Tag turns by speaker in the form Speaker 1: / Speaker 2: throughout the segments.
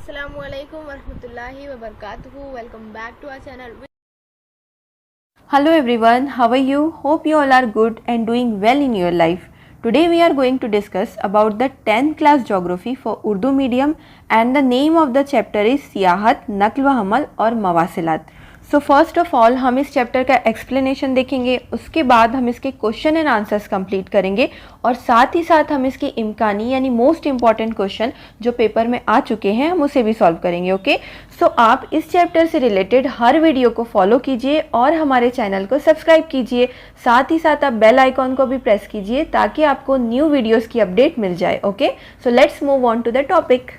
Speaker 1: Assalamualaikum warahmatullahi wabarakatuh. Welcome back to our channel.
Speaker 2: Hello everyone, how are you? Hope you all are good and doing well in your life. Today we are going to discuss about the 10th class geography for Urdu medium and the name of the chapter is सियाहत, नक्ल व हमल और मवासिलात. So first of all हम इस chapter का explanation देखेंगे, उसके बाद हम इसके क्वेश्चन एंड आंसर्स कंप्लीट करेंगे और साथ ही साथ हम इसके इम्कानी यानी मोस्ट इंपॉर्टेंट क्वेश्चन जो पेपर में आ चुके हैं हम उसे भी सॉल्व करेंगे. ओके, सो आप इस चैप्टर से रिलेटेड हर वीडियो को फॉलो कीजिए और हमारे चैनल को सब्सक्राइब कीजिए. साथ ही साथ आप बेल आइकॉन को भी प्रेस कीजिए ताकि आपको न्यू वीडियोज़ की अपडेट मिल जाए. Okay, so let's move on to the topic.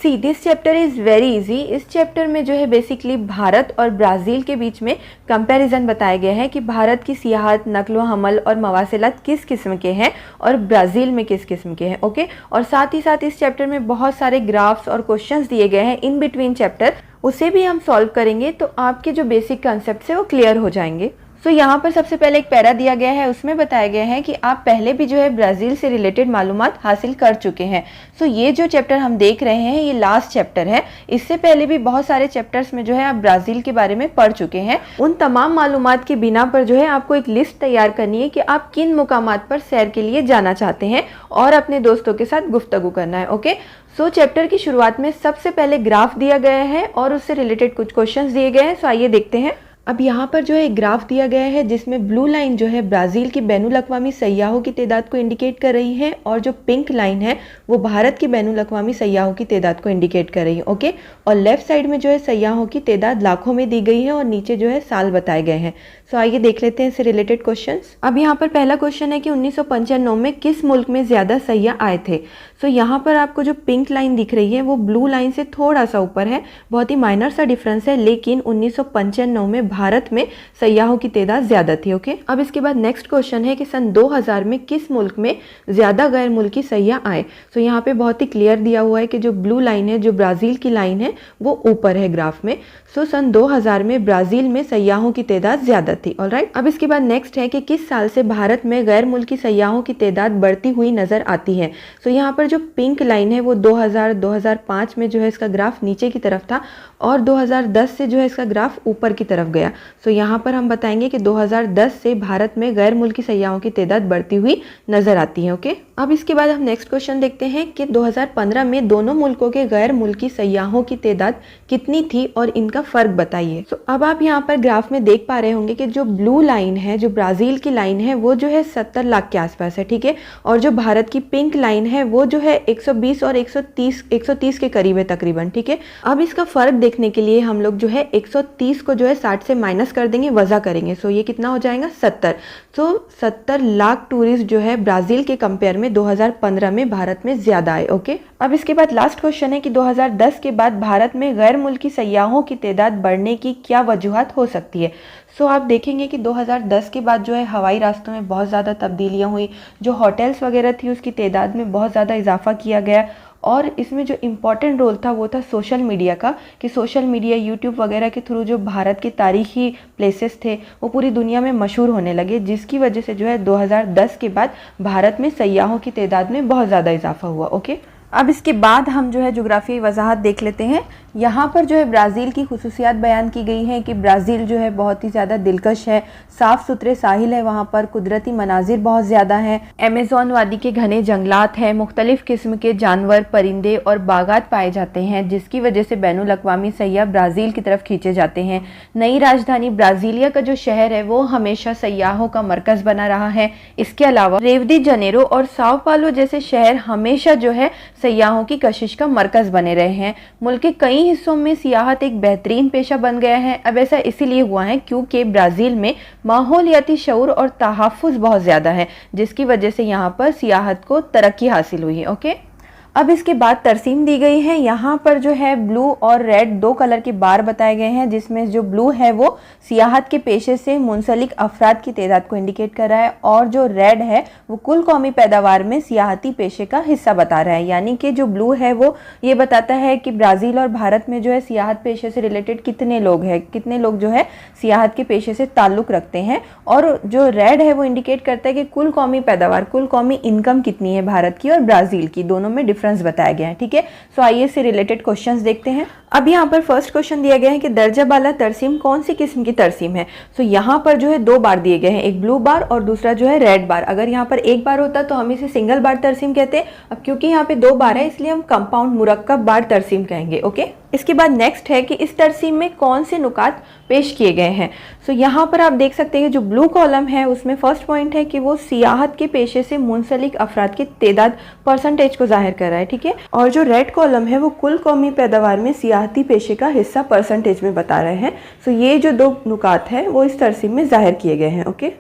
Speaker 2: See this chapter is very easy. इस चैप्टर में जो है बेसिकली भारत और ब्राज़ील के बीच में कंपैरिजन बताया गया है कि भारत की सियाहत, नक्ल व हमल और मवासिलात किस किस्म के हैं और ब्राज़ील में किस किस्म के हैं. ओके, और साथ ही साथ इस चैप्टर में बहुत सारे ग्राफ्स और क्वेश्चंस दिए गए हैं इन बिटवीन चैप्टर, उसे भी हम सॉल्व करेंगे तो आपके जो बेसिक कंसेप्ट है वो क्लियर हो जाएंगे. सो यहाँ पर सबसे पहले एक पैरा दिया गया है, उसमें बताया गया है कि आप पहले भी जो है ब्राज़ील से रिलेटेड मालूमात हासिल कर चुके हैं. सो ये जो चैप्टर हम देख रहे हैं ये लास्ट चैप्टर है. इससे पहले भी बहुत सारे चैप्टर्स में जो है आप ब्राज़ील के बारे में पढ़ चुके हैं. उन तमाम मालूमात के बिना पर जो है आपको एक लिस्ट तैयार करनी है कि आप किन मुकामात पर सैर के लिए जाना चाहते हैं और अपने दोस्तों के साथ गुफ्तगू करना है. ओके, सो चैप्टर की शुरुआत में सबसे पहले ग्राफ दिया गया है और उससे रिलेटेड कुछ क्वेश्चंस दिए गए हैं. सो आइए देखते हैं. अब यहाँ पर जो है एक ग्राफ दिया गया है जिसमें ब्लू लाइन जो है ब्राज़ील की बैनुल अक़वामी सयाहों की तादाद को इंडिकेट कर रही है और जो पिंक लाइन है वो भारत की बैनुल अक़वामी सयाहों की तादाद को इंडिकेट कर रही है. ओके, और लेफ्ट साइड में जो है सयाहों की तादाद लाखों में दी गई है और नीचे जो है साल बताए गए हैं. सो आइए देख लेते हैं इससे रिलेटेड क्वेश्चंस. अब यहाँ पर पहला क्वेश्चन है कि 1995 में किस मुल्क में ज़्यादा सयाह आए थे. सो यहाँ पर आपको जो पिंक लाइन दिख रही है वो ब्लू लाइन से थोड़ा सा ऊपर है, बहुत ही माइनर सा डिफरेंस है, लेकिन 1995 में भारत में सयाहों की तादाद ज़्यादा थी. ओके, अब इसके बाद नेक्स्ट क्वेश्चन है कि सन 2000 में किस मुल्क में ज़्यादा गैर मुल्की सयाह आए. सो यहाँ पे बहुत ही क्लियर दिया हुआ है कि जो ब्लू लाइन है, जो ब्राज़ील की लाइन है, वो ऊपर है ग्राफ में. सो सन 2000 में ब्राज़ील में सयाहों की तादाद ज़्यादा थी. ऑलराइट, अब इसके बाद नेक्स्ट है कि किस साल से भारत में गैर मुल्की सयाहों की तादाद बढ़ती हुई नज़र आती है. सो यहाँ पर जो पिंक लाइन है वो 2000-2005 में जो है इसका ग्राफ नीचे की तरफ था और 2010 से जो है इसका ग्राफ ऊपर की तरफ गया. सो यहाँ पर हम बताएंगे कि 2010 से भारत में गैर मुल्की सयाहों की तादाद बढ़ती हुई नजर आती है. ओके, अब इसके बाद हम नेक्स्ट क्वेश्चन देखते हैं कि 2015 में दोनों मुल्कों के गैर मुल्की सयाहों की तादाद कितनी थी और इनका फर्क बताइए. सो अब आप यहाँ पर ग्राफ में देख पा रहे होंगे कि जो ब्लू लाइन है, जो ब्राज़ील की लाइन है, वो जो है 70 लाख के आसपास है. ठीक है, और जो भारत की पिंक लाइन है वो जो है 120 और 130 के करीब है तकरीबन. ठीक है, अब इसका फर्क देखने के लिए हम लोग जो है 130 को जो है 60 से माइनस कर देंगे, वजह करेंगे. सो ये कितना हो जाएगा, 70. तो 70 लाख टूरिस्ट जो है ब्राज़ील के कंपेयर में 2015 में भारत में ज़्यादा आए. ओके, अब इसके बाद लास्ट क्वेश्चन है कि 2010 के बाद भारत में गैर मुल्की सयाहों की तादाद बढ़ने की क्या वजूहत हो सकती है. सो आप देखेंगे कि 2010 के बाद जो है हवाई रास्तों में बहुत ज़्यादा तब्दीलियाँ हुई, जो होटल्स वगैरह थी उसकी तादाद में बहुत ज़्यादा इजाफा किया गया और इसमें जो इम्पॉर्टेंट रोल था वो था सोशल मीडिया का, कि सोशल मीडिया यूट्यूब वगैरह के थ्रू जो भारत के तारीखी प्लेसेस थे वो पूरी दुनिया में मशहूर होने लगे, जिसकी वजह से जो है 2010 के बाद भारत में सयाहों की तादाद में बहुत ज़्यादा इजाफा हुआ. ओके, अब इसके बाद हम जो है जोग्राफी वजाहत देख लेते हैं. यहाँ पर जो है ब्राज़ील की खुसूसियात बयान की गई हैं कि ब्राज़ील जो है बहुत ही ज़्यादा दिलकश है, साफ़ सुथरे साहिल है, वहाँ पर कुदरती मनाजिर बहुत ज़्यादा हैं, अमेज़ॉन वादी के घने जंगलात हैं, मुख्तलिफ़ किस्म के जानवर, परिंदे और बागात पाए जाते हैं, जिसकी वजह से बैनुल अक़वामी सयाह ब्राज़ील की तरफ खींचे जाते हैं. नई राजधानी ब्राज़ीलिया का जो शहर है वो हमेशा सयाहों का मरकज़ बना रहा है. इसके अलावा रियो डी जनेरो और साओ पालो जैसे शहर हमेशा जो है सयाहों की कशिश का मरकज़ बने रहे हैं. मुल्क के कई हिस्सों में सियाहत एक बेहतरीन पेशा बन गया है. अब ऐसा इसीलिए हुआ है क्योंकि ब्राज़ील में माहौलियाती शऊर और तहफ़्फ़ुज़ बहुत ज़्यादा है, जिसकी वजह से यहाँ पर सियाहत को तरक्की हासिल हुई है. ओके, अब इसके बाद तरसीम दी गई है। यहाँ पर जो है ब्लू और रेड दो कलर के बार बताए गए हैं, जिसमें जो ब्लू है वो सियाहत के पेशे से मुंसलिक अफराद की तादाद को इंडिकेट कर रहा है और जो रेड है वो कुल कौमी पैदावार में सियाहती पेशे का हिस्सा बता रहा है। यानी कि जो ब्लू है वो ये बताता है कि ब्राज़ील और भारत में जो है सियाहत पेशे से रिलेटेड कितने लोग जो है सियाहत के पेशे से ताल्लुक़ रखते हैं, और जो रेड है वो इंडिकेट करता है कि कुल कौमी पैदावार, कुल कौमी इनकम कितनी है भारत की और ब्राज़ील की, दोनों में डिफरेंस डिफरेंस बताया गया है, ठीक है। सो आइए इससे रिलेटेड क्वेश्चंस देखते हैं। अब यहाँ पर फर्स्ट क्वेश्चन दिया गया है कि दर्जा बाला तरसीम कौन सी किस्म की तरसीम है। सो यहाँ पर जो है 2 बार दिए गए हैं, एक ब्लू बार और दूसरा जो है रेड बार। अगर यहाँ पर एक बार होता तो हम इसे सिंगल बार तरसीम कहते हैं। अब क्योंकि यहाँ पे 2 बार है इसलिए हम कंपाउंड मुरक्कब बार तरसीम कहेंगे, ओके। इसके बाद नेक्स्ट है कि इस तरसीम में कौन से नुकात पेश किए गए हैं। सो यहाँ पर आप देख सकते हैं जो ब्लू कॉलम है उसमें फर्स्ट पॉइंट है कि वो सियाहत के पेशे से मुंसलिक अफराद की तादाद परसेंटेज को जाहिर कर रहा है, ठीक है। और जो रेड कॉलम है वो कुल कौमी पैदावार में सियाहती पेशे का हिस्सा परसेंटेज में बता रहे हैं। सो ये जो 2 नुकात हैं वो इस तरसीम में जाहिर किए गए हैं, ओके।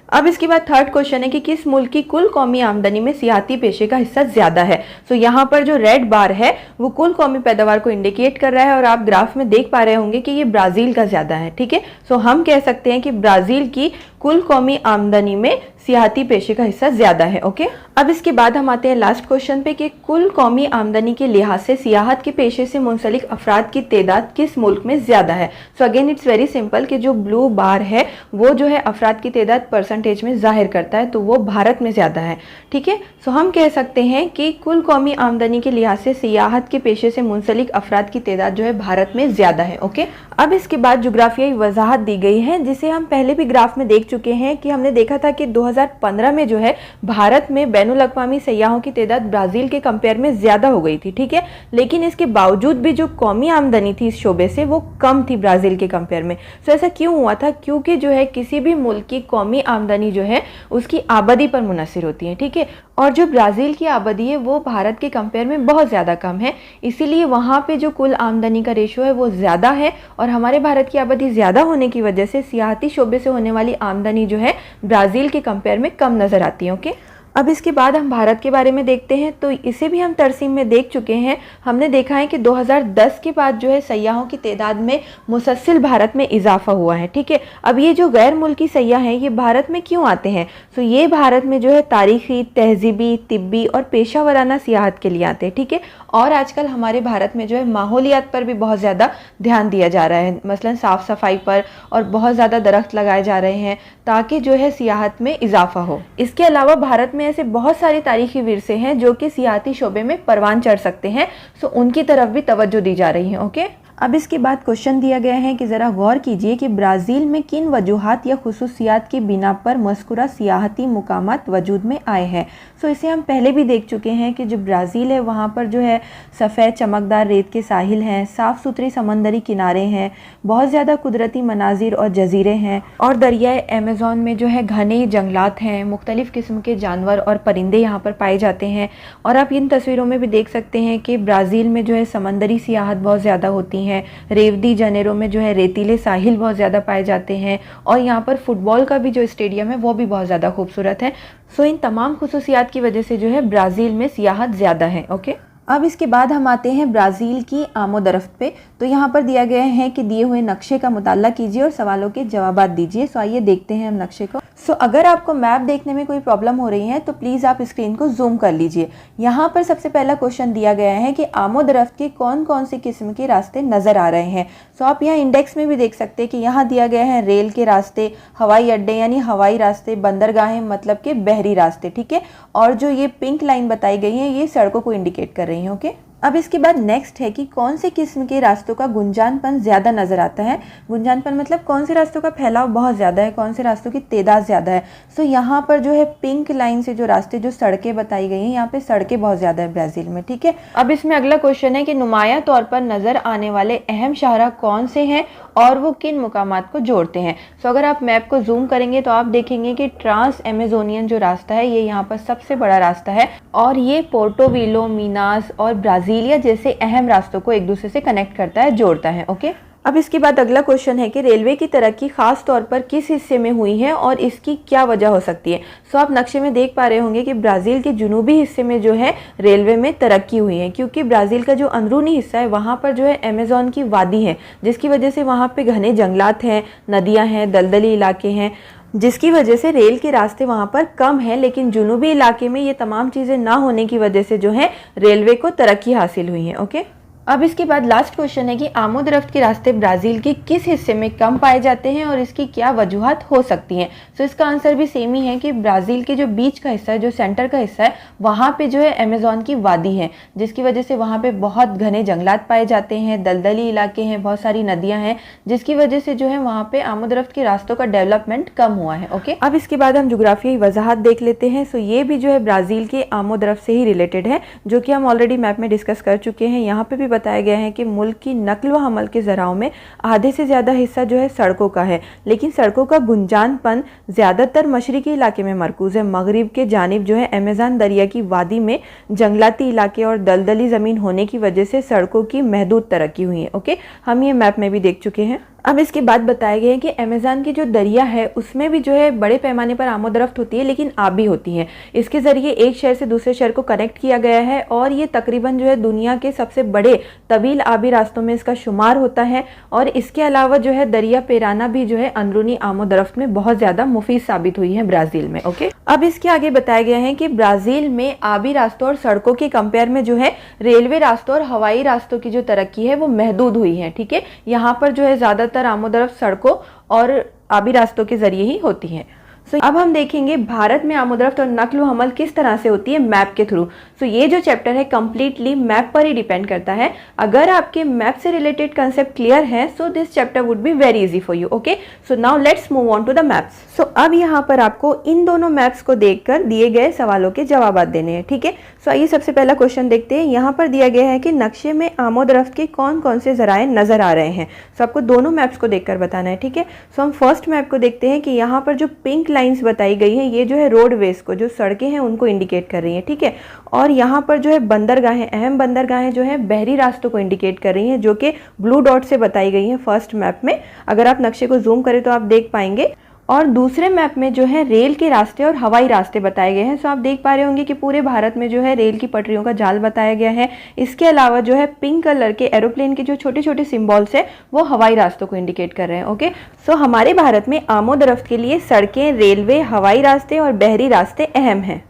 Speaker 2: अब इसके बाद थर्ड क्वेश्चन है कि किस मुल्क की कुल कौमी आमदनी में सियाहती पेशे का हिस्सा ज्यादा है। सो यहाँ पर जो रेड बार है वो कुल कौमी पैदावार को इंडिकेट कर रहा है और आप ग्राफ में देख पा रहे होंगे कि ये ब्राजील का ज्यादा है, ठीक है। सो हम कह सकते हैं कि ब्राजील की कुल कौमी आमदनी में सियाहती पेशे का हिस्सा ज्यादा है, ओके। अब इसके बाद हम आते हैं लास्ट क्वेश्चन पे कि कुल कौमी आमदनी के लिहाज से सियाहत के पेशे से मुंसलिक अफराद की तादाद किस मुल्क में ज्यादा है। So again it's very simple कि जो ब्लू बार है वो जो है अफराद की तादाद परसेंटेज में जाहिर करता है, तो वो भारत में ज्यादा है, ठीक है। सो हम कह सकते हैं कि कुल कौमी आमदनी के लिहाज से सियाहत के पेशे से मुंसलिक अफराद की तादाद जो है भारत में ज्यादा है, ओके। अब इसके बाद जोग्राफियाई वजाहत दी गई है जिसे हम पहले भी ग्राफ में देख चुके हैं कि हमने देखा था कि 2015 में जो है भारत में बैनुल अक़वामी सयाहों की तादाद ब्राजील के कंपेयर में ज्यादा हो गई थी, ठीक है। लेकिन इसके बावजूद भी जो कौमी आमदनी थी इस शोबे से वो कम थी ब्राजील के कंपेयर में। सो ऐसा क्यों हुआ था? क्योंकि जो है किसी भी मुल्क की कौमी आमदनी जो है उसकी आबादी पर मुनहसिर होती है, ठीक है। और जो ब्राजील की आबादी है वो भारत के कंपेयर में बहुत ज़्यादा कम है, इसीलिए वहाँ पे जो कुल आमदनी का रेशो है वो ज़्यादा है और हमारे भारत की आबादी ज़्यादा होने की वजह से सियाहती शोबे से होने वाली आमदनी जो है ब्राज़ील के कंपेयर में कम नज़र आती है, ओके। अब इसके बाद हम भारत के बारे में देखते हैं, तो इसे भी हम तरसीम में देख चुके हैं। हमने देखा है कि 2010 के बाद जो है सयाहों की तादाद में मुसलसल भारत में इजाफा हुआ है, ठीक है। अब ये जो गैर मुल्की सयाह हैं ये भारत में क्यों आते हैं? तो ये भारत में जो है तारीखी, तहजीबी, तिब्बी और पेशा वराना सियाहत के लिए आते हैं, ठीक है। और आजकल हमारे भारत में जो है माहौलियात पर भी बहुत ज़्यादा ध्यान दिया जा रहा है, मसलन साफ़ सफाई पर, और बहुत ज़्यादा दरख्त लगाए जा रहे हैं ताकि जो है सियाहत में इजाफा हो। इसके अलावा भारत में ऐसे बहुत सारे तारीखी विरसे हैं जो कि सियाहती शोबे में परवान चढ़ सकते हैं, सो उनकी तरफ भी तवज्जो दी जा रही है, ओके। अब इसके बाद क्वेश्चन दिया गया है कि ज़रा गौर कीजिए कि ब्राज़ील में किन वजूहात या खुसूसियात की बिना पर मज़कूरा सियाहती मुकामात वजूद में आए हैं। सो इसे हम पहले भी देख चुके हैं कि जो ब्राज़ील है वहाँ पर जो है सफ़ेद चमकदार रेत के साहिल हैं, साफ़ सुथरी समंदरी किनारे हैं, बहुत ज़्यादा कुदरती मनाजिर और जजीरे हैं, और दरियाए अमेज़न में जो है घने जंगलात हैं, मुख्तलिफ़ किस्म के जानवर और परिंदे यहाँ पर पाए जाते हैं। और आप इन तस्वीरों में भी देख सकते हैं कि ब्राज़ील में जो है समंदरी सियाहत बहुत ज़्यादा होती है, रेव दी जनेरो में जो है रेतीले साहिल बहुत ज़्यादा पाए जाते हैं, और यहाँ पर फुटबॉल का भी जो स्टेडियम है वो भी बहुत ज़्यादा खूबसूरत है। सो इन तमाम खुसूसियात की वजह से जो है ब्राज़ील में सियाहत ज़्यादा है, ओके। अब इसके बाद हम आते हैं ब्राज़ील की आमोदरफ्त पे। तो यहाँ पर दिया गया है कि दिए हुए नक्शे का मुताला कीजिए और सवालों के जवाबात दीजिए। सो आइए देखते हैं हम नक्शे को। सो अगर आपको मैप देखने में कोई प्रॉब्लम हो रही है तो प्लीज़ आप स्क्रीन को जूम कर लीजिए। यहाँ पर सबसे पहला क्वेश्चन दिया गया है कि आमोदरफ्त के कौन कौन सी किस्म के रास्ते नज़र आ रहे हैं। सो आप यहाँ इंडेक्स में भी देख सकते हैं कि यहाँ दिया गया है रेल के रास्ते, हवाई अड्डे यानी हवाई रास्ते, बंदरगाहें मतलब के बहरी रास्ते, ठीक है। और जो ये पिंक लाइन बताई गई है ये सड़कों को इंडिकेट कर रही है, ओके। अब इसके बाद नेक्स्ट है कि कौन से किस्म के रास्तों का गुंजानपन ज़्यादा नज़र आता है। गुंजानपन मतलब कौन से रास्तों का फैलाव बहुत ज़्यादा है, कौन से रास्तों की तादाद ज़्यादा है। सो यहाँ पर जो है पिंक लाइन से जो रास्ते, जो सड़कें बताई गई हैं, यहाँ पे सड़कें बहुत ज़्यादा है ब्राज़ील में, ठीक है। अब इसमें अगला क्वेश्चन है कि नुमाया तौर पर नज़र आने वाले अहम शाहरा कौन से हैं और वो किन मुकामात को जोड़ते हैं। सो अगर आप मैप को जूम करेंगे तो आप देखेंगे कि ट्रांस अमेजोनियन जो रास्ता है ये यहाँ पर सबसे बड़ा रास्ता है, और ये पोर्टो वीलो, मीनास और ब्राज़ीलिया जैसे अहम रास्तों को एक दूसरे से कनेक्ट करता है, जोड़ता है, ओके। अब इसके बाद अगला क्वेश्चन है कि रेलवे की तरक्की खास तौर पर किस हिस्से में हुई है और इसकी क्या वजह हो सकती है। सो आप नक्शे में देख पा रहे होंगे कि ब्राज़ील के जुनूबी हिस्से में जो है रेलवे में तरक्की हुई है, क्योंकि ब्राज़ील का जो अंदरूनी हिस्सा है वहाँ पर जो है अमेज़न की वादी है, जिसकी वजह से वहाँ पे घने जंगलात हैं, नदियाँ हैं, दलदली इलाके हैं, जिसकी वजह से रेल के रास्ते वहाँ पर कम है। लेकिन जुनूबी इलाके में ये तमाम चीज़ें ना होने की वजह से जो है रेलवे को तरक्की हासिल हुई है, ओके। अब इसके बाद लास्ट क्वेश्चन है कि आमोदरफ्त के रास्ते ब्राज़ील के किस हिस्से में कम पाए जाते हैं और इसकी क्या वजूहत हो सकती हैं। सो इसका आंसर भी सेम ही है कि ब्राज़ील के जो बीच का हिस्सा है, जो सेंटर का हिस्सा है, वहाँ पे जो है अमेज़न की वादी है, जिसकी वजह से वहाँ पे बहुत घने जंगलात पाए जाते हैं, दलदली इलाके हैं, बहुत सारी नदियाँ हैं, जिसकी वजह से जो है वहाँ पे आमोदरफ्त के रास्तों का डेवलपमेंट कम हुआ है। ओके, अब इसके बाद हम जोग्राफियाई वजाहत देख लेते हैं। सो ये भी जो है ब्राज़ील के आमोदरफ्त से ही रिलेटेड है, जो कि हम ऑलरेडी मैप में डिस्कस कर चुके हैं। यहाँ पे भी बताया गया है कि मुल्क की नकल व हमल के ज़राओं में आधे से ज़्यादा हिस्सा जो है सड़कों का है, लेकिन सड़कों का गुंजानपन ज़्यादातर मशरकी इलाके में मरकूज़ है। मगरिब के जानिब जो है अमेज़न दरिया की वादी में जंगलाती इलाके और दलदली ज़मीन होने की वजह से सड़कों की महदूद तरक्की हुई है। ओके, हम ये मैप में भी देख चुके हैं। अब इसके बाद बताया गया है कि अमेज़न की जो दरिया है उसमें भी जो है बड़े पैमाने पर आमोदरफ्त होती है, लेकिन आबी होती हैं। इसके ज़रिए एक शहर से दूसरे शहर को कनेक्ट किया गया है और ये तकरीबन जो है दुनिया के सबसे बड़े तवील आबी रास्तों में इसका शुमार होता है। और इसके अलावा जो है दरिया पेराना भी जो है अंदरूनी आमोदरफ्त में बहुत ज़्यादा मुफीद साबित हुई है ब्राज़ील में। ओके, अब इसके आगे बताया गया है कि ब्राज़ील में आबी रास्तों और सड़कों के कंपेयर में जो है रेलवे रास्तों और हवाई रास्तों की जो तरक्की है वो महदूद हुई है। ठीक है, यहाँ पर जो है ज़्यादातर आमोदरफ्त सड़कों और आबी रास्तों के जरिए ही होती हैं। सो अब हम देखेंगे भारत में आमोदरफ्त और नकल व हमल किस तरह से होती है मैप के थ्रू। सो ये जो चैप्टर है कंप्लीटली मैप पर ही डिपेंड करता है। अगर आपके मैप से रिलेटेड कंसेप्ट क्लियर है so this chapter would be very easy for you. Okay, so now let's move on to the maps. So अब यहाँ पर आपको इन दोनों मैप्स को देखकर दिए गए सवालों के जवाब देने हैं। ठीक है, सो आइए सबसे पहला क्वेश्चन देखते हैं। यहाँ पर दिया गया है कि नक्शे में आमोदरफ्त के कौन कौन से जराए नजर आ रहे हैं। सो आपको दोनों मैप्स को देखकर बताना है। ठीक है, सो हम फर्स्ट मैप को देखते हैं कि यहाँ पर जो पिंक लाइंस बताई गई हैं ये जो है रोडवेज को, जो सड़कें हैं उनको इंडिकेट कर रही हैं। ठीक है, और यहाँ पर जो है बंदरगाहें, अहम बंदरगाहें जो है बहरी रास्तों को इंडिकेट कर रही हैं, जो कि ब्लू डॉट से बताई गई हैं फर्स्ट मैप में। अगर आप नक्शे को जूम करें तो आप देख पाएंगे। और दूसरे मैप में जो है रेल के रास्ते और हवाई रास्ते बताए गए हैं। सो आप देख पा रहे होंगे कि पूरे भारत में जो है रेल की पटरियों का जाल बताया गया है। इसके अलावा जो है पिंक कलर के एरोप्लेन के जो छोटे छोटे सिंबल्स है वो हवाई रास्तों को इंडिकेट कर रहे हैं। ओके, सो हमारे भारत में आमोदरफ्त के लिए सड़कें, रेलवे, हवाई रास्ते और बहरी रास्ते अहम हैं।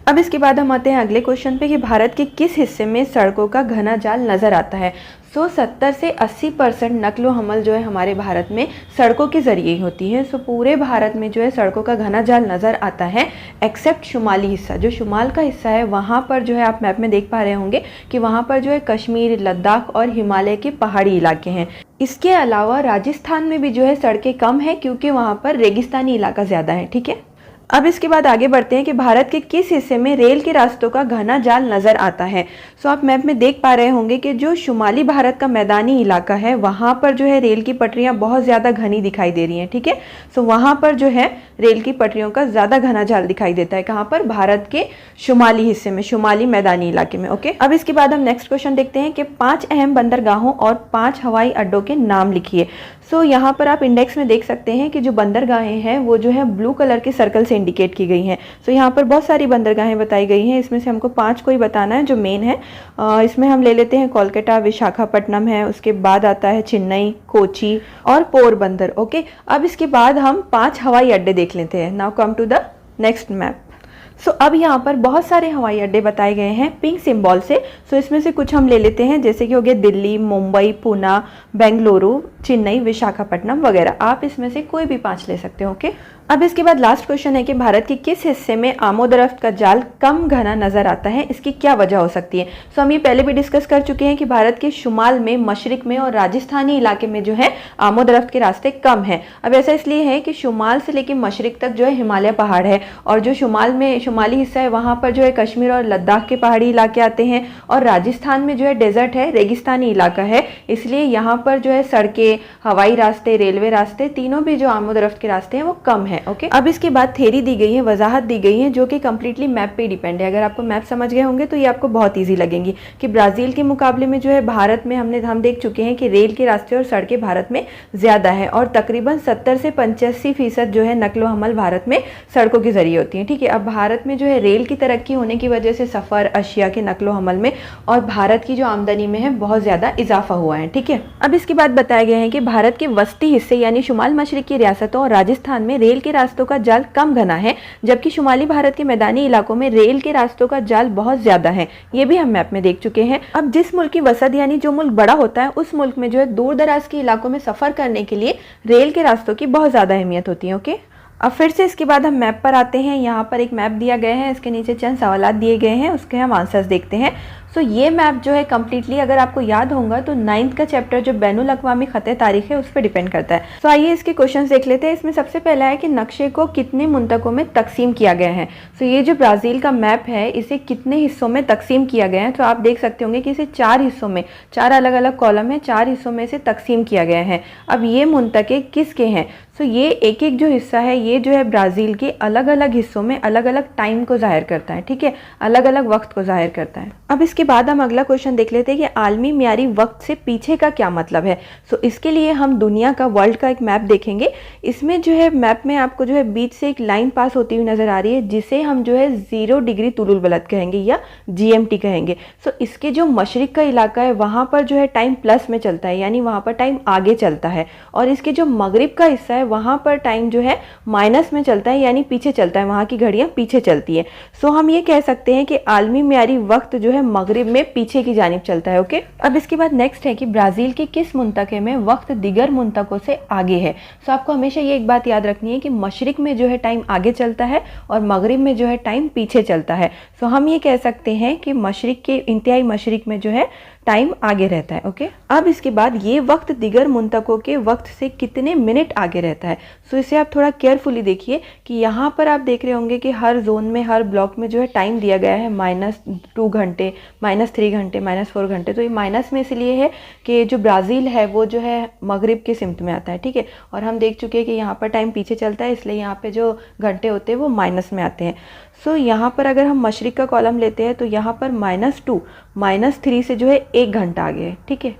Speaker 2: अब इसके बाद हम आते हैं अगले क्वेश्चन पे कि भारत के किस हिस्से में सड़कों का घना जाल नज़र आता है। सो 70 से 80% नकल व हमल जो है हमारे भारत में सड़कों के ज़रिए ही होती है। सो पूरे भारत में जो है सड़कों का घना जाल नज़र आता है, एक्सेप्ट शुमाली हिस्सा। जो शुमाल का हिस्सा है वहाँ पर जो है आप मैप में देख पा रहे होंगे कि वहाँ पर जो है कश्मीर, लद्दाख और हिमालय के पहाड़ी इलाके हैं। इसके अलावा राजस्थान में भी जो है सड़कें कम है क्योंकि वहाँ पर रेगिस्तानी इलाका ज़्यादा है। ठीक है, अब इसके बाद आगे बढ़ते हैं कि भारत के किस हिस्से में रेल के रास्तों का घना जाल नज़र आता है। सो आप मैप में देख पा रहे होंगे कि जो शुमाली भारत का मैदानी इलाका है वहाँ पर जो है रेल की पटरियाँ बहुत ज़्यादा घनी दिखाई दे रही हैं। ठीक है, सो वहाँ पर जो है रेल की पटरियों का ज़्यादा घना जाल दिखाई देता है। कहाँ पर? भारत के शुमाली हिस्से में, शुमाली मैदानी इलाके में। ओके, अब इसके बाद हम नेक्स्ट क्वेश्चन देखते हैं कि 5 अहम बंदरगाहों और 5 हवाई अड्डों के नाम लिखिए। सो यहाँ पर आप इंडेक्स में देख सकते हैं कि जो बंदरगाहें हैं वो जो है ब्लू कलर के सर्कल से इंडिकेट की गई हैं। सो यहाँ पर बहुत सारी बंदरगाहें बताई गई हैं, इसमें से हमको 5 को ही बताना है जो मेन है। इसमें हम ले लेते हैं कोलकाता, विशाखापट्टनम है, उसके बाद आता है चेन्नई, कोची और पोरबंदर। ओके, अब इसके बाद हम 5 हवाई अड्डे देख लेते हैं। Now come to the next map. So अब यहाँ पर बहुत सारे हवाई अड्डे बताए गए हैं पिंक सिंबल से। सो इसमें से कुछ हम ले लेते हैं, जैसे कि हो गया दिल्ली, मुंबई, पुणे, बेंगलुरु, चेन्नई, विशाखापट्टनम वगैरह। आप इसमें से कोई भी 5 ले सकते हो। ओके, अब इसके बाद लास्ट क्वेश्चन है कि भारत के किस हिस्से में आमोदरफ्त का जाल कम घना नजर आता है, इसकी क्या वजह हो सकती है। सो हम ये पहले भी डिस्कस कर चुके हैं कि भारत के शुमाल में, मशरिक में और राजस्थानी इलाके में जो है आमोदरफ्त के रास्ते कम हैं। अब ऐसा इसलिए है कि शुमाल से लेकर मशरिक तक जो है हिमालय पहाड़ है, और जो शुमाली हिस्सा है वहाँ पर जो है कश्मीर और लद्दाख के पहाड़ी इलाके आते हैं, और राजस्थान में जो है डेजर्ट है, रेगिस्तानी इलाका है। इसलिए यहाँ पर जो है सड़कें, हवाई रास्ते, रेलवे रास्ते, तीनों भी जो आमोदरफ्त के रास्ते हैं वो कम है। ओके, अब इसके बाद थ्योरी दी गई है, वजाहत दी गई है, जो कि कंप्लीटली मैप पे डिपेंड है। अगर आपको मैप समझ गए होंगे तो ये आपको बहुत इजी लगेंगी कि ब्राजील के मुकाबले में जो है भारत में हम देख चुके हैं कि रेल के रास्ते और सड़कें भारत में ज़्यादा है, और तकरीबन 70 से 85% जो है नकलो हमल भारत में सड़कों के जरिए होती है। ठीक है, अब भारत में जो है रेल की तरक्की होने की वजह से सफ़र, अशिया के नकलो हमल में और भारत की जो आमदनी में है बहुत ज़्यादा इजाफा हुआ है। ठीक है, अब इसके बाद बताया गया है कि भारत के वस्ती हिस्से यानी शुमाल मशरिक की रियासतों और राजस्थान में रेल के रास्तों का जाल कम घना है, जबकि शुमाली भारत के मैदानी इलाकों में रेल के रास्तों का जाल बहुत ज्यादा है। ये भी हम मैप में देख चुके हैं। अब जिस मुल्क की वसत यानी जो मुल्क बड़ा होता है, उस मुल्क में जो है दूर दराज के इलाकों में सफर करने के लिए रेल के रास्तों की बहुत ज्यादा अहमियत होती है। ओके, अब फिर से इसके बाद हम मैप पर आते हैं। यहाँ पर एक मैप दिया गया है, इसके नीचे चंद सवालात दिए गए हैं, उसके हम आंसर्स देखते हैं। सो ये मैप जो है कम्प्लीटली, अगर आपको याद होगा तो 9th का चैप्टर जो बैनुल अक़वामी ख़त तारीख है उस पर डिपेंड करता है। सो आइए इसके क्वेश्चंस देख लेते हैं। इसमें सबसे पहला है कि नक्शे को कितने मुंतकों में तकसीम किया गया है। सो ये जो ब्राज़ील का मैप है इसे कितने हिस्सों में तकसीम किया गया है, तो आप देख सकते होंगे कि इसे 4 हिस्सों में, 4 अलग अलग कॉलम है, 4 हिस्सों में इसे तकसीम किया गया है। अब ये मुंतके किसके हैं? सो ये एक एक जो हिस्सा है ये जो है ब्राज़ील के अलग अलग हिस्सों में अलग अलग टाइम को ज़ाहिर करता है, ठीक है, अलग अलग वक्त को ज़ाहिर करता है। अब इसके बाद हम अगला क्वेश्चन देख लेते हैं कि आलमी म्यारी वक्त से पीछे का क्या मतलब है। सो इसके लिए हम दुनिया का, वर्ल्ड का एक मैप देखेंगे। इसमें जो है मैप में आपको जो है बीच से एक लाइन पास होती हुई नज़र आ रही है, जिसे हम जो है 0 डिग्री तुलुल बलद कहेंगे या GMT कहेंगे। सो इसके जो मशरिक का इलाका है वहाँ पर जो है टाइम प्लस में चलता है, यानी वहाँ पर टाइम आगे चलता है, और इसके जो मगरिब का हिस्सा है वहाँ पर टाइम जो है माइनस में चलता है, यानी पीछे चलता है, वहाँ की घड़ियाँ पीछे चलती है। सो हम ये कह सकते हैं कि आलमी म्यारी वक्त जो है मगरिब में पीछे की जानिब चलता है। ओके, अब इसके बाद नेक्स्ट है कि ब्राज़ील के किस मुंतके में वक्त दिगर मुंतकों से आगे है। सो आपको हमेशा ये एक बात याद रखनी है कि मशरिक में जो है टाइम आगे चलता है और मगरिब में जो है टाइम पीछे चलता है। सो हम ये कह सकते हैं कि मशरिक के, इंतहाई मशरिक में जो है टाइम आगे रहता है। ओके, अब इसके बाद ये वक्त दिगर मुंतकों के वक्त से कितने मिनट आगे रहता है। सो इसे आप थोड़ा केयरफुली देखिए कि यहाँ पर आप देख रहे होंगे कि हर जोन में, हर ब्लॉक में जो है टाइम दिया गया है -2 घंटे, -3 घंटे, -4 घंटे। तो ये माइनस में इसलिए है कि जो ब्राज़ील है वो जो है मगरिब के सिमत में आता है, ठीक है, और हम देख चुके हैं कि यहाँ पर टाइम पीछे चलता है, इसलिए यहाँ पे जो घंटे होते हैं वो माइनस में आते हैं। सो यहाँ पर अगर हम मशरिक का कॉलम लेते हैं तो यहाँ पर -2, -3 से जो है 1 घंटा आगे है, ठीक है,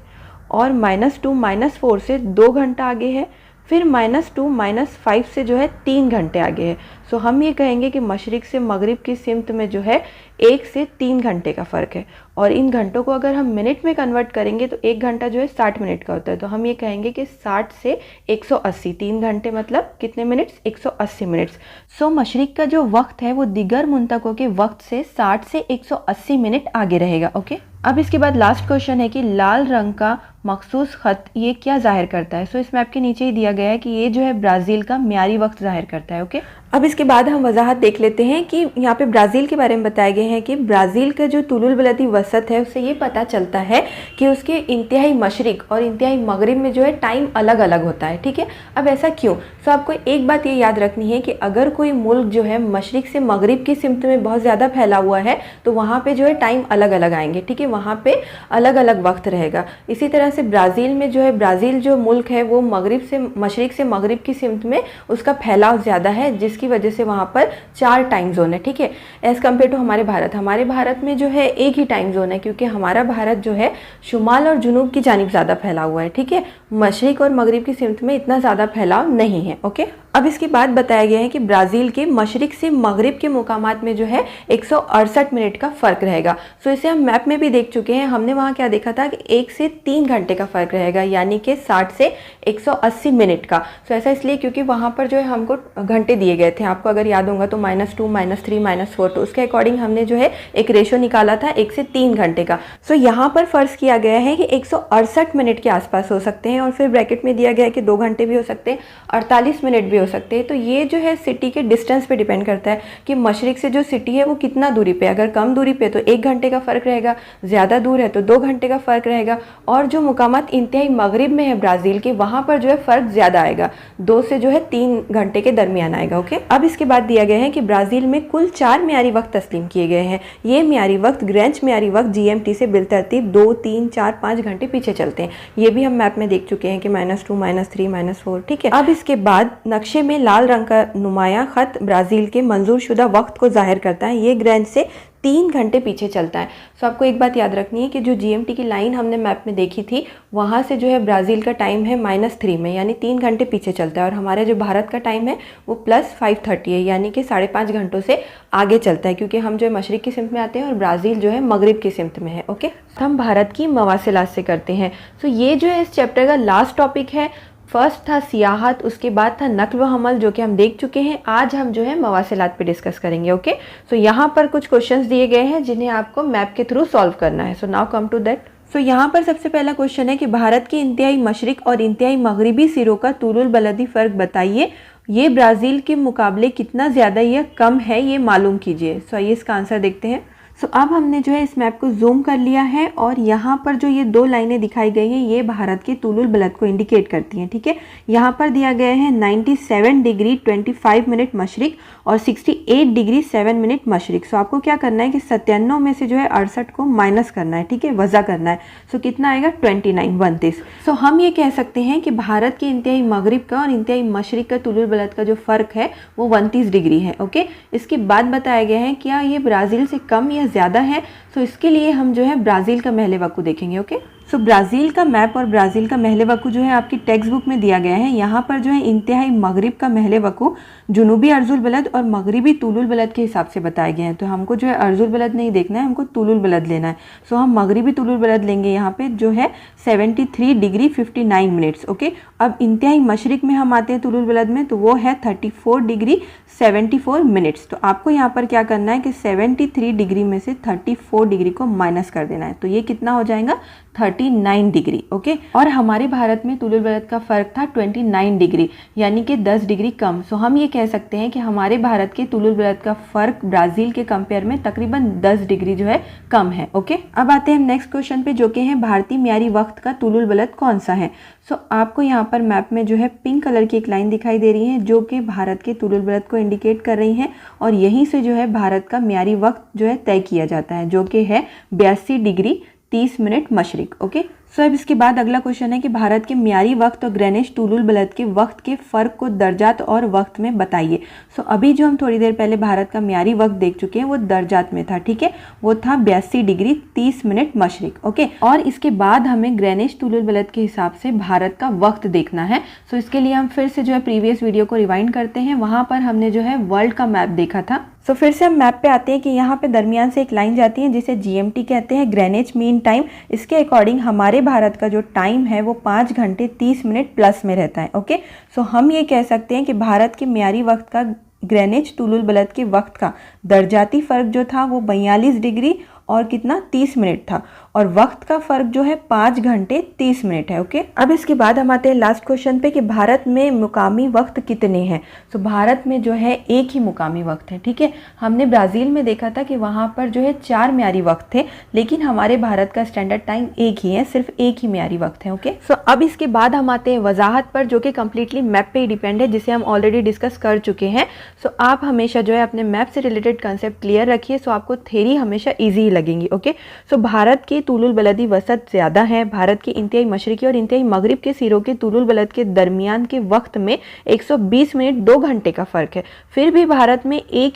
Speaker 2: और -2, -4 से 2 घंटा आगे है, फिर -2, -5 से जो है 3 घंटे आगे है। सो हम ये कहेंगे कि मशरिक से मगरिब की सिमत में जो है 1 से 3 घंटे का फ़र्क है, और इन घंटों को अगर हम मिनट में कन्वर्ट करेंगे तो 1 घंटा जो है 60 मिनट का होता है। तो हम ये कहेंगे कि 60 से 180, 3 घंटे मतलब कितने मिनट्स? 180 मिनट्स। सो मशरिक का जो वक्त है वो दिगर मुंतकों के वक्त से 60 से 180 मिनट आगे रहेगा। ओके, अब इसके बाद लास्ट क्वेश्चन है कि लाल रंग का मखसूस ख़त ये क्या जाहिर करता है। सो इस मैप के नीचे ही दिया गया है कि ये जो है ब्राज़ील का म्यारी वक्त जाहिर करता है। ओके, अब इसके बाद हम वजाहत देख लेते हैं कि यहाँ पे ब्राज़ील के बारे में बताए गए हैं कि ब्राज़ील का जो तुलुल बलदी वसत है उससे ये पता चलता है कि उसके इंतहाई मशरिक और इंतहाई मगरिब में जो है टाइम अलग अलग होता है, ठीक है। अब ऐसा क्यों? सो आपको एक बात ये याद रखनी है कि अगर कोई मुल्क जो है मशरिक से मगरिब की सिमत में बहुत ज़्यादा फैला हुआ है तो वहाँ पर जो है टाइम अलग अलग आएंगे, ठीक है, वहाँ पर अलग अलग वक्त रहेगा। इसी तरह से ब्राज़ील में जो है, ब्राज़ील जो मुल्क है वो मगरिब से, मशरिक से मगरिब की सिमत में उसका फैलाव ज़्यादा है, जिसकी वजह से वहाँ पर 4 टाइम जोन है, ठीक है, एज़ कम्पेयर टू हमारे भारत। हमारे भारत में जो है एक ही टाइम जोन है, क्योंकि हमारा भारत जो है शुमाल और जुनूब की जानिब ज़्यादा फैला हुआ है, ठीक है, मशरिक और मगरिब की सिमत में इतना ज़्यादा फैलाव नहीं है। ओके, अब इसके बाद बताया गया है कि ब्राज़ील के मशरिक से मगरिब के मुकामात में जो है 168 मिनट का फ़र्क रहेगा। सो इसे हम मैप में भी देख चुके हैं। हमने वहाँ क्या देखा था कि 1 से 3 घंटे का फ़र्क रहेगा, यानी कि 60 से 180 मिनट का। सो ऐसा इसलिए क्योंकि वहाँ पर जो है हमको घंटे दिए गए थे, आपको अगर याद होगा तो -2, -3, -4, तो उसके अकॉर्डिंग हमने जो है एक रेशो निकाला था 1 से 3 घंटे का। सो यहाँ पर फ़र्ज़ किया गया है कि 168 मिनट के आसपास हो सकते हैं, और फिर ब्रैकेट में दिया गया है कि 2 घंटे भी हो सकते हैं, 48 मिनट भी हो सकते हैं। तो ये जो है सिटी के डिस्टेंस पे डिपेंड करता है कि मशरिक से जो सिटी है वो कितना दूरी पे, अगर कम दूरी पे तो 1 घंटे का फ़र्क रहेगा, ज़्यादा दूर है तो 2 घंटे का फ़र्क रहेगा, और जो मुकामात इंतहाई मगरिब में है ब्राज़ील के वहाँ पर जो है फ़र्क ज़्यादा आएगा, 2 से जो है 3 घंटे के दरमियान आएगा। ओके, अब इसके बाद दिया गया है कि ब्राज़ील में कुल 4 म्यारी वक्त तस्लीम किए गए हैं। ये म्यारी वक्त ग्रेंच म्यारी वक्त GMT से बिलतरतीब 2, 3, 4, 5 घंटे पीछे चलते हैं। ये भी हम मैप में देख चुके हैं कि -2, -3, -4, ठीक है। अब इसके बाद नक्शे में लाल रंग का नुमाया ख़त ब्राज़ील के मंजूर शुदा वक्त को जाहिर करता है। ये ग्रेंच से 3 घंटे पीछे चलता है। सो आपको एक बात याद रखनी है कि जो GMT की लाइन हमने मैप में देखी थी वहाँ से जो है ब्राज़ील का टाइम है -3 में, यानी 3 घंटे पीछे चलता है, और हमारे जो भारत का टाइम है वो +5:30 है, यानी कि 5.5 घंटों से आगे चलता है, क्योंकि हम जो है मशरिक की सिमत में आते हैं और ब्राज़ील जो है मगरिब की सिमत में है। ओके, हम भारत की मवासिलात से करते हैं। सो ये जो है इस चैप्टर का लास्ट टॉपिक है। फर्स्ट था सियाहत, उसके बाद था नक्ल व हमल जो कि हम देख चुके हैं। आज हम जो है मवासिलात पे डिस्कस करेंगे। ओके, सो यहाँ पर कुछ क्वेश्चंस दिए गए हैं जिन्हें आपको मैप के थ्रू सॉल्व करना है। So now come to that. So यहाँ पर सबसे पहला क्वेश्चन है कि भारत के इंतहाई मशरिक और इंतहाई मगरिबी सिरों का तुलुल बलदी फ़र्क बताइए। ये ब्राज़ील के मुकाबले कितना ज़्यादा या कम है, ये मालूम कीजिए। सो आइए इसका आंसर देखते हैं। सो अब हमने जो है इस मैप को जूम कर लिया है और यहाँ पर जो ये दो लाइनें दिखाई गई हैं ये भारत के तुलुल बलद को इंडिकेट करती हैं। ठीक है, यहाँ पर दिया गया है 97 डिग्री 25 मिनट मशरिक और 68 डिग्री 7 मिनट मशरिक। सो आपको क्या करना है कि 97 में से जो है 68 को माइनस करना है। ठीक है, वज़ा करना है। सो कितना आएगा 29। सो हम ये कह सकते हैं कि भारत के इंतहाई मगरिब का और इंतहाई मशरिक का तुलुल बलद का जो फ़र्क है वो 29 डिग्री है। ओके, इसके बाद बताया गया है क्या ये ब्राज़ील से कम या ज़्यादा है। सो इसके लिए हम जो है ब्राज़ील का महले वक़्त देखेंगे। ओके, सो ब्राज़ील का मैप और ब्राज़ील का महले वक़्त जो है आपकी टेक्स्ट बुक में दिया गया है। यहाँ पर जो है इंतहाई मगरिब का महले वक़्त जुनूबी अर्जुल बलद और मगरिबी तुलुल बलद के हिसाब से बताए गए हैं। तो हमको जो है अर्जुल बलद नहीं देखना है, हमको तुलुल बलद लेना है। सो हम मगरिबी तुलुल बलद लेंगे यहाँ पे जो है 73 डिग्री 59 मिनट्स। ओके, अब इंतहाई मशरिक में हम आते हैं तुलुल बलद में, तो वो है 34 डिग्री 74 मिनट्स। तो आपको यहाँ पर क्या करना है कि 73 डिग्री में से 34 डिग्री को माइनस कर देना है। तो ये कितना हो जाएगा 39 डिग्री। ओके, और हमारे भारत में तुलुल बलद का फ़र्क था 29 डिग्री, यानी कि 10 डिग्री कम। सो हम ये कह सकते हैं कि हमारे भारत के तुलुल बलद का फ़र्क ब्राज़ील के कंपेयर में तकरीबन 10 डिग्री जो है कम है। ओके, अब आते हैं हम नेक्स्ट क्वेश्चन पे जो कि है भारतीय म्यारी वक्त का तुलुल बलद कौन सा है। सो आपको यहाँ पर मैप में जो है पिंक कलर की एक लाइन दिखाई दे रही है जो कि भारत के तुलुल बलद को इंडिकेट कर रही है और यहीं से जो है भारत का म्यारी वक्त जो है तय किया जाता है जो कि है 82 डिग्री 30 मिनट मशरिक। ओके, सो अब इसके बाद अगला क्वेश्चन है कि भारत के म्यारी वक्त और ग्रेनिच तुलुल बलद के वक्त के फ़र्क को दर्जात और वक्त में बताइए। सो अभी जो हम थोड़ी देर पहले भारत का म्यारी वक्त देख चुके हैं वो दर्जात में था। ठीक है, वो था 82 डिग्री 30 मिनट मशरिक। ओके, और इसके बाद हमें ग्रेनिच तुलुल बलद के हिसाब से भारत का वक्त देखना है। सो इसके लिए हम फिर से जो है प्रीवियस वीडियो को रिवाइंड करते हैं। वहाँ पर हमने जो है वर्ल्ड का मैप देखा था। सो फिर से हम मैप पे आते हैं कि यहाँ पे दरमियान से एक लाइन जाती है जिसे GMT कहते हैं, ग्रेनिच मीन टाइम। इसके अकॉर्डिंग हमारे भारत का जो टाइम है वो 5 घंटे 30 मिनट प्लस में रहता है। ओके, सो हम ये कह सकते हैं कि भारत के म्यारी वक्त का ग्रेनिच तुलुल बलद के वक्त का दर्जाती फ़र्क जो था वो 42 डिग्री और कितना 30 मिनट था और वक्त का फ़र्क जो है 5 घंटे 30 मिनट है। ओके, अब इसके बाद हम आते हैं लास्ट क्वेश्चन पे कि भारत में मुकामी वक्त कितने हैं। सो भारत में जो है एक ही मुकामी वक्त है। ठीक है, हमने ब्राज़ील में देखा था कि वहाँ पर जो है 4 म्यारी वक्त थे, लेकिन हमारे भारत का स्टैंडर्ड टाइम एक ही है, सिर्फ एक ही म्यारी वक्त है। ओके, सो अब इसके बाद हम आते हैं वजाहत पर जो कि कम्प्लीटली मैप पे ही डिपेंड है, जिसे हम ऑलरेडी डिस्कस कर चुके हैं। सो आप हमेशा जो है अपने मैप से रिलेटेड कंसेप्ट क्लियर रखिए, सो आपको थ्योरी हमेशा ईजी लगेंगी। ओके, सो भारत के तुलुल बलदी वसत ज़्यादा है। भारत के इंतहाई मशरिकी और इंतहाई मगरिब के सिरों के तुलुल बलद के दरमियान के वक्त में 120 मिनट 2 घंटे का फ़र्क है। फिर भी भारत में एक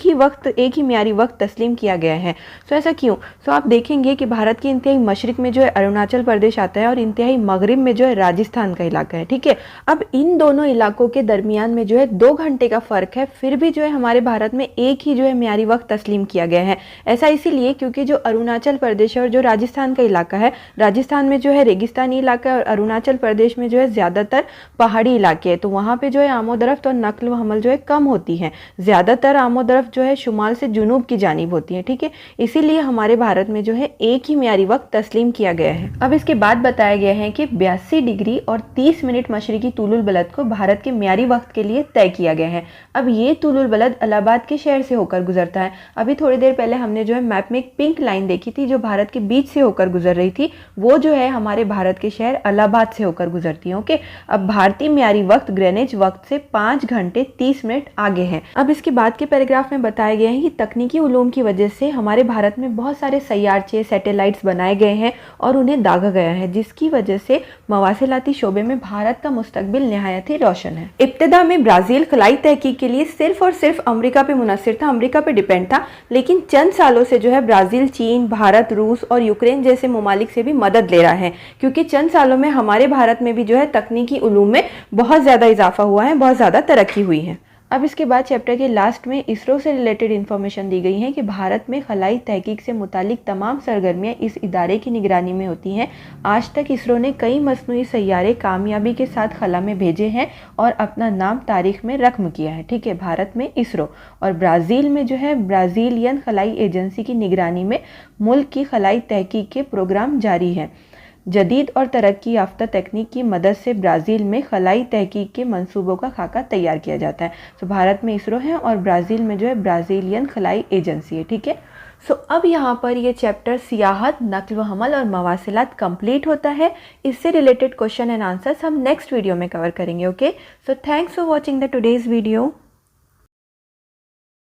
Speaker 2: ही म्यारी वक्त तस्लीम किया गया है। सो ऐसा क्यों? सो आप देखेंगे कि भारत के इंतहाई मशरिक में जो है अरुणाचल प्रदेश आता है और इंतहाई मगरिब में जो है राजस्थान का इलाका है। ठीक है, अब इन दोनों इलाकों के दरमियान में जो है 2 घंटे का फ़र्क है, फिर भी जो है हमारे भारत में एक ही जो है म्यारी वक्त तस्लीम किया गया है। ऐसा इसीलिए क्योंकि जो अरुणाचल प्रदेश और जो राजस्थान का इलाका है, राजस्थान में जो है रेगिस्तानी इलाका और अरुणाचल प्रदेश में जो है ज़्यादातर पहाड़ी इलाके हैं, तो वहाँ पे जो है आमोदरफ्त और नकल व हमल जो है कम होती हैं। ज़्यादातर आमोदरफ्त जो है शुमाल से जुनूब की जानिब होती है। ठीक है, इसीलिए हमारे भारत में जो है एक ही म्यारी वक्त तस्लीम किया गया है। अब इसके बाद बताया गया है कि 82 डिग्री और 30 मिनट मशरिकी तुलुल बलद को भारत के म्यारी वक्त के लिए तय किया गया है। अब ये तुलुल बलद इलाहाबाद के शहर से होकर गुजरता है। अभी थोड़ी देर पहले हमने जो है मैप में एक पिंक लाइन देखी थी जो भारत के बीच से होकर गुजर रही थी, वो जो है हमारे भारत के शहर इलाहाबाद से होकर गुजरती है। ओके, अब भारतीय म्यारी वक्त ग्रेनिच वक्त से 5 घंटे 30 मिनट आगे है। अब इसके बाद के पैराग्राफ में बताया गया है कि तकनीकी उलूम की वजह से हमारे भारत में बहुत सारे सैयारचे सैटेलाइट्स बनाए गए हैं और उन्हें दागा गया है, जिसकी वजह से मवासिलाती शोबे में भारत का मुस्तकबिल निहायत ही रोशन है। इब्तिदा में ब्राज़ील खलाई तहकीक के लिए सिर्फ और सिर्फ अमेरिका पे मुनहसर था, अमेरिका पे डिपेंड था, लेकिन चंद सालों से जो है ब्राज़ील चीन, भारत, रूस और यूक्रेन जैसे ममालिक से भी मदद ले रहा है, क्योंकि चंद सालों में हमारे भारत में भी जो है तकनीकी उलूम में बहुत ज़्यादा इजाफा हुआ है, बहुत ज़्यादा तरक्की हुई है। अब इसके बाद चैप्टर के लास्ट में इसरो से रिलेटेड इन्फॉर्मेशन दी गई है कि भारत में खलाई तहकीक से मुतालिक तमाम सरगर्मियाँ इस इदारे की निगरानी में होती हैं। आज तक इसरो ने कई मसनूई सैयारे कामयाबी के साथ खला में भेजे हैं और अपना नाम तारीख में रकम किया है। ठीक है, भारत में इसरो और ब्राज़ील में जो है ब्राज़ीलियन खलाई एजेंसी की निगरानी में मुल्क की खलाई तहकीक के प्रोग्राम जारी है। जदीद और तरक्की याफ्ता तकनीक की मदद से ब्राज़ील में खलाई तहकीक के मंसूबों का खाका तैयार किया जाता है। तो भारत में इसरो है और ब्राज़ील में जो है ब्राज़ीलियन खलाई एजेंसी है। ठीक है, सो अब यहाँ पर ये चैप्टर सियाहत, नक्ल व हमल और मवासिलात कंप्लीट होता है। इससे रिलेटेड क्वेश्चन एंड आंसर्स हम नेक्स्ट वीडियो में कवर करेंगे। Okay, so thanks for watching the today's video.